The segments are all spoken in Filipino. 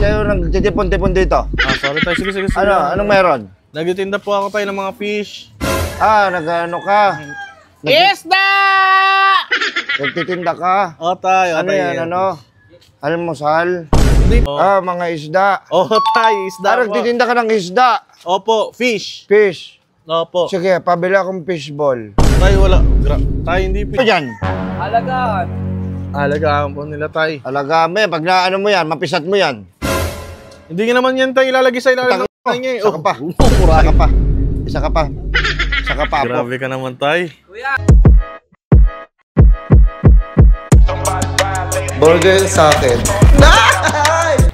kayo nagtitipon-tipon dito? Sorry tayo. Sige. Anong meron? Nagtitinda po ako tayo ng mga fish. Nag-ano ka? Isda! Nagtitinda ka? Tayo. Ano yan, ano? Almusal? Hindi. Mga isda. Tayo, isda po. Nagtitinda ka ng isda? Opo, fish. Fish? Opo. Sige, pabila akong fishball. Tayo, wala. Tayo, hindi fish. Ano dyan? Alagaan po nila tayo. Alagame, pag naano mo yan, mapisat mo yan. Hindi nga naman yan tayo ilalagay sa ilalim ng kanya eh. Isa ka pa. Isa ka pa. Apo. Grabe ka naman tayo. Burger sa akin.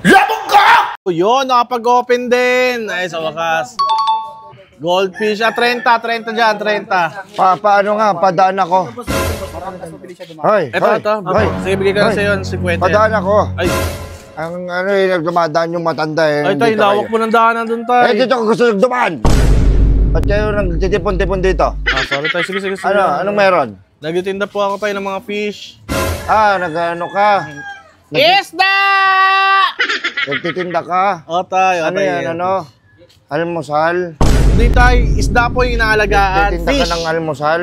Labog ka! Yun, nakapag-open din. Ay, sa wakas. Goldfish. 30 dyan, 30. Paano nga, padaan ako. Hoy, Ito. Sige, bigay ka na sa'yo, 50. Padaan ako. Ay, Ang nagdumadaan yung matanda eh. ay tayo, lawak mo ng daanan dun tayo. Dito ako gusto nagdumaan. Ba't kayo nagtitipon-tipon dito? Sorry tayo, sige. Anong meron? Nagtitinda po ako tayo ng mga fish. Nag-ano ka? Isda! Nagtitinda ka? Tayo. Ano yan, ano? Almusal? Hindi tayo, isda po yung inaalagaan. Nagtitinda Fish. ka ng almusal?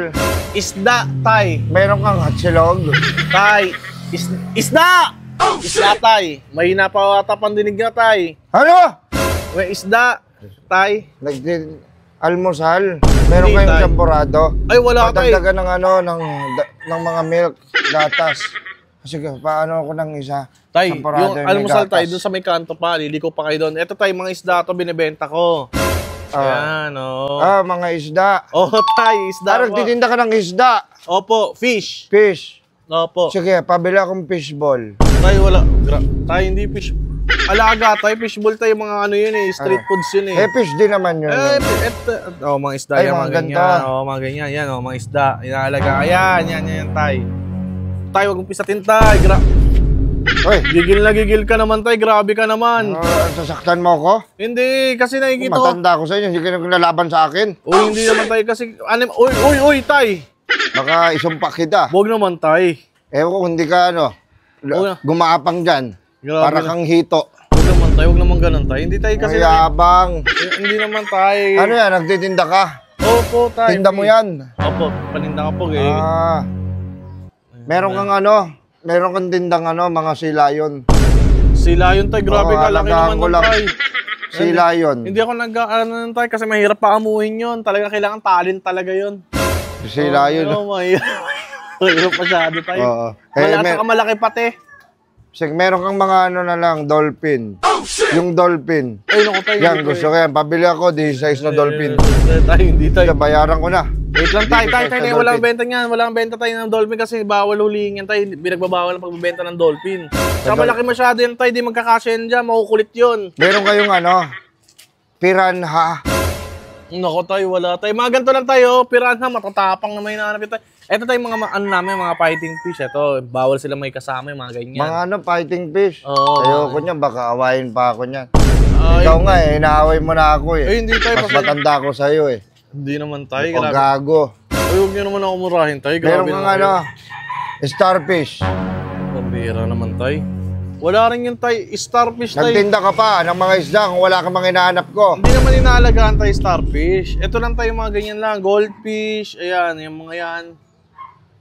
Isda, tay. Meron kang hatsilog? Tay. Isda! Isda, tay. Mahina pa ata pandinig na, tay. Ano? May isda, tay. Almusal? Meron Hindi, kayong tay. champurado? Ay, wala, tay. Pagdagdagan ng ano, ng mga milk, gatas. Sige, paano ako ng isa? Tay, Champurado yung may almusal, gatas. tay, dun sa may kanto pa, liliko pa kayo doon. Ito, tay, mga isda to binibenta ko. Ayan, Mga isda. tay, isda po. Nagtitinda ka ng isda? Opo, fish. Fish? Opo. Sige, pabila akong fishball. Tay, wala. Tay, hindi fish. Alaga, tay, fishball tayo, mga ano yun eh, street foods yun eh. Fish din naman yun. Mga isda Ay, yan, mga mga ganito. ganyan. Mga ganyan, yan, mga isda. Inaalaga. Ayan, yan, tay. Tay, wag mong pisatin, tay. Uy, Gigil ka naman, tay. Grabe ka naman. sasaktan mo ako? Hindi, kasi nakikita ko. Matanda ko sa inyo, hindi ka naglaban sa akin. Uy, hindi naman, tay, kasi... Uy, tay. Baka isumpak kita. Huwag naman, tay. Ewan ko, hindi ka gumaapang dyan. Grabe Para na. kang hito. Huwag naman ganun, tay. Hindi, tay, kasi... Mayabang. Hindi naman, tay. Ano yan, nagtitinda ka? Opo, tay. Tinda mo yan. Opo, paninda ka po, eh. Meron kang tindang mga silayon. Sila yun, tay. Grabe ka, laki naman nun, tay. Silayon. Hindi ako nag-ano tay kasi mahirap pa amuhin yun. Talaga kailangan talent talaga yun. Silayon. Mahirap masyado tayo. Oo. Malaki ka malaki pati. Sige, meron kang mga dolphin. Yung dolphin. Ay, naku tayo. Yan, gusto ko yan. Pabili ako, di size na dolphin. Tayo, hindi tayo. Bayaran ko na. Wait lang tayo. Dolphin. Walang benta niyan. Walang benta tayo ng dolphin kasi bawal hulihin yan tayo. Binagbabawal ang pagbebenta ng dolphin. Saka malaki masyado yan tayo. Di magkakasya yan dyan. Makukulit yun. Meron kayong piranha. Naku tayo, wala tayo. Mga ganito lang tayo. Piranha, matatapang na may nahanap tayo. Ito tayo mga fighting fish. Ito, bawal sila may kasama yung mga ganyan. Mga fighting fish. Oo. Ayoko niyan, baka awayin pa ako niyan. Ikaw nga inaaway mo na ako eh. Ay, hindi tayo. Mas matanda ako sa'yo eh. Hindi naman tayo. O gago. Ay, huwag niyo naman ako murahin tayo. Meron kang starfish. Pambira naman tayo. Wala rin yung tayo. Starfish tayo. Nagtinda ka pa ng mga isda kung wala kang mga hinahanap ko. Hindi naman inaalagaan tayo starfish. Ito lang tayo mga ganyan lang. Goldfish. Ayan, yung mga yan.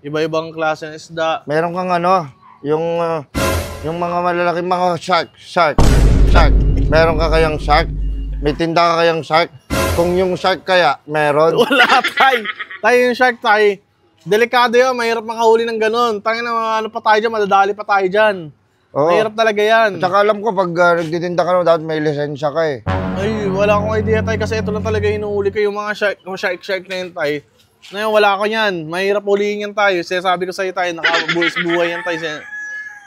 Iba-ibang klase ng isda. Meron kang yung mga malalaking mga shark. Meron ka kayang shark? May tinda ka kayang shark? Kung yung shark kaya, meron. Wala tayo. Tayo yung shark tayo. Delikado yun. Mahirap makahuli ng ganun. Tayo na ano pa tayo dyan. Madadali pa tayo dyan. Oo. Mahirap talaga yan. At saka alam ko, pag nagtitinda ka dapat may lisensya ka eh. Ay, wala akong idea tayo kasi ito lang talaga inuuli ko. Yung mga shark na yun tayo. Ngayon, wala ako yan. Mahirap ulihin yan tayo. Sabi ko sa'yo tayo, nakabuhay yan tayo.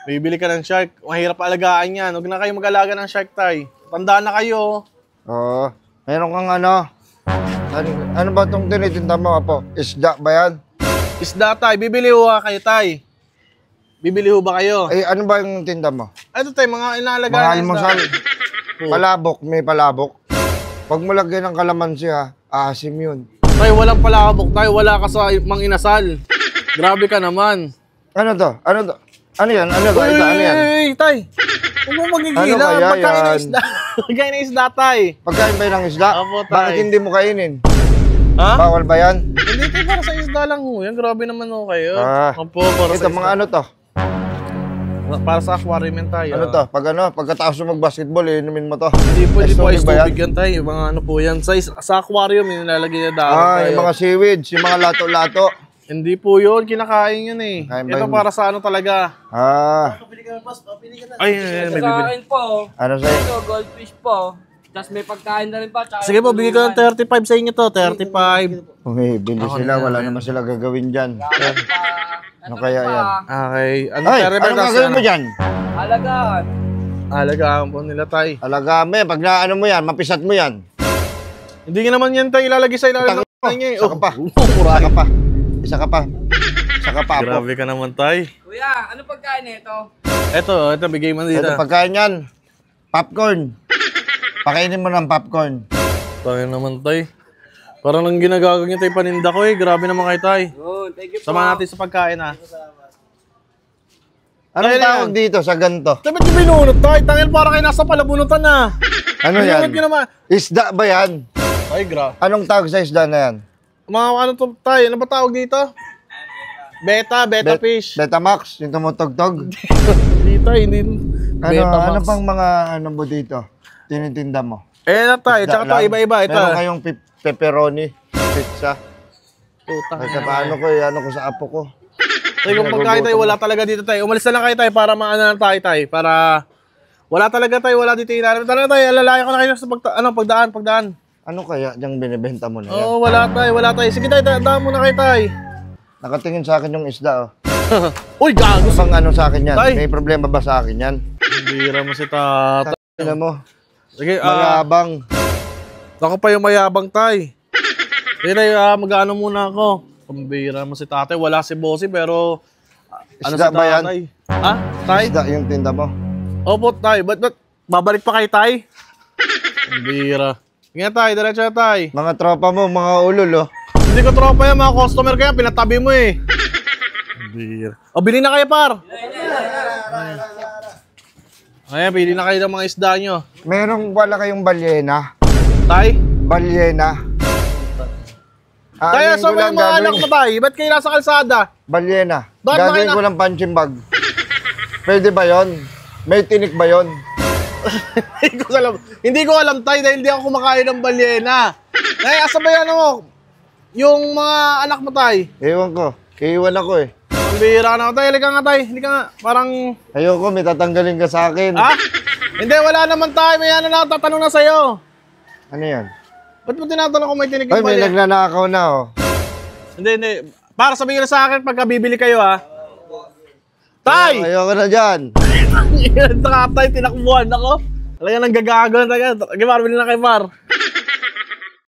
Bibili ka ng shark. Mahirap alagaan yan. Huwag na kayo mag-alaga ng shark tayo. Tandaan na kayo. Oo. Meron kang ano ba itong tinitinda mo, Apo? Isda ba yan? Isda tayo. Bibili ho kayo tayo. Bibili ho ba kayo? Eh, ano ba yung tinda mo? Ito tayo, mga inaalagaan Mga na isda. almusal. Palabok, may palabok. Huwag mo lagyan ng kalamansi ha. Asim yun. Tayo, walang palabok tayo. Wala ka sa mang inasal. Grabe ka naman. Ano to? Ano yan? Ano yan? Uy, tay. Huwag mo Ano magigilan. kaya Pagkain ng yan? isda. Pagkain ng isda, tay. Pagkain ba yun ng isda? Opo, tay. Bakit hindi mo kainin? Ha? Bawal ba yan? Hindi tayo para sa isda lang ho. Yan, grabe naman ho kayo. Ah. Opo, para Ito, sa mga isda. ano to? Para sa aquarium yan tayo. Ano to? Pagkatapos mo mag-basketball, inumin mo to. Hindi po, hindi po Ice ice tubig ba yan? tubig yan tayo. Yung mga ano po yan. Sa aquarium, yung nilalagay na dahon tayo. Yung mga seaweeds, yung mga lato-lato. Hindi po yun, kinakain yun eh. Kain ba Ito yun? para sa ano talaga. Ay, may Sa bibili. akin po, Ano sa'yo? ito, goldfish po. Tapos may pagkain na rin pa. tsaka Sige po, bigay ko ng 35 sa inyo to. 35. Bumibili sila, wala naman sila gagawin dyan. Ano kaya yan? Okay. Ano, Ay, 35 anong tas gagawin ano? mo dyan? Alagaan. Alagaan po nila tay. Alagame, pag naano mo yan, mapisat mo yan. Hindi nga naman yan tay ilalagay sa ilalim ng Taka- niya eh. Isa ka pa. Murahin. Isa ka pa. Isa ka pa po. Grabe ka naman tay. Kuya, ano pagkain nito? Ito, bigay mo dito. Ito, pagkain yan. Popcorn. Pakainin mo ng popcorn. Tayo naman tay. Parang nang ginagawa niya tay paninda ko eh. Grabe naman kay tay. Yun, thank you po. Samahan natin sa pagkain ha. Anong Kaya tawag yan. dito sa ganito? Sabi niyo binunot tay. Tangil parang kayo nasa palabunutan na. Ano yan? Binunot niyo naman. Isda ba yan? Ay, gra. Anong tawag sa isda na yan? Mga ano to tay. Ano ba tawag dito? Beta fish. Betamax, yung tumutugtog. Hindi tay, hindi. Ano pang mga ano mo dito? Tinitinda mo? Eh na tay. Isda Tsaka to, lang? iba-iba. Ito. Meron kayong pepperoni, pizza. Putang Ay, ina. paano ko, ano ko sa apo ko. Tay, kung pagkain tayo, wala talaga dito tayo. Umalis na lang kayo tayo para maano na tayo tayo. Para wala talaga tayo, wala dito ilalim. Talaga tayo, alalayan ko na kayo sa pagdaan. Ano kaya diyang binibenta mo na yan? Oo, wala tayo. Sige tayo, daan muna kayo tayo. Nakatingin sa akin yung isda, oh. Uy, gago. Ano bang ano sa akin yan? Tay. May problema ba sa akin yan? Bira mo si tata. Tingnan mo, Sige, mayabang. ako pa yung mayabang tay. Sige tayo, mag-ano muna ako. Pambira mo si tatay. Wala si Bossy pero ano Isda si ba yan? tatay? Ha? Tay? Isda yung tinda mo. Opo, tay. Ba't babalik pa kay tay? Pambira. Sige tay, diretso na tay. Mga tropa mo, mga ulol, oh. Hindi ko tropa yan, mga customer kaya pinatabi mo eh. Pambira. O, bili na kayo par. Ayan, bili na kayo ng mga isda nyo. Wala kayong balyena? Tay? Balyena? Kaya Aanuhin sa ko lang mga anak gagawin. mo tay, ba't kayo nasa kalsada? Balyena. Bakit ba Gagawin kayo ko lang punching bag. Pwede ba yon? May tinik ba yon? Hindi ko alam tay dahil hindi ako kumakain ng balyena. Ay, asa ba yan mo? Yung mga anak mo tay. Ewan ko. Iiwan ako eh. Ang bihira ka na tay. Halika nga tay. Halika nga. Parang... Ayoko, may tatanggalin ka sa akin. Ha? Hindi, wala naman tay. May ano na tatanong na sa'yo. Ano yan? Ba't mo tinatanong kung may tinig Ay, yung may balyena? nagnanakaw na, oh. Hindi. Para sabihin na sa akin pagka bibili kayo ha. Tay! Ayoko na dyan. Yan, saka tay, tinakbuhan ako. Talaga nang gagago na talaga. Par, bili na kayo par.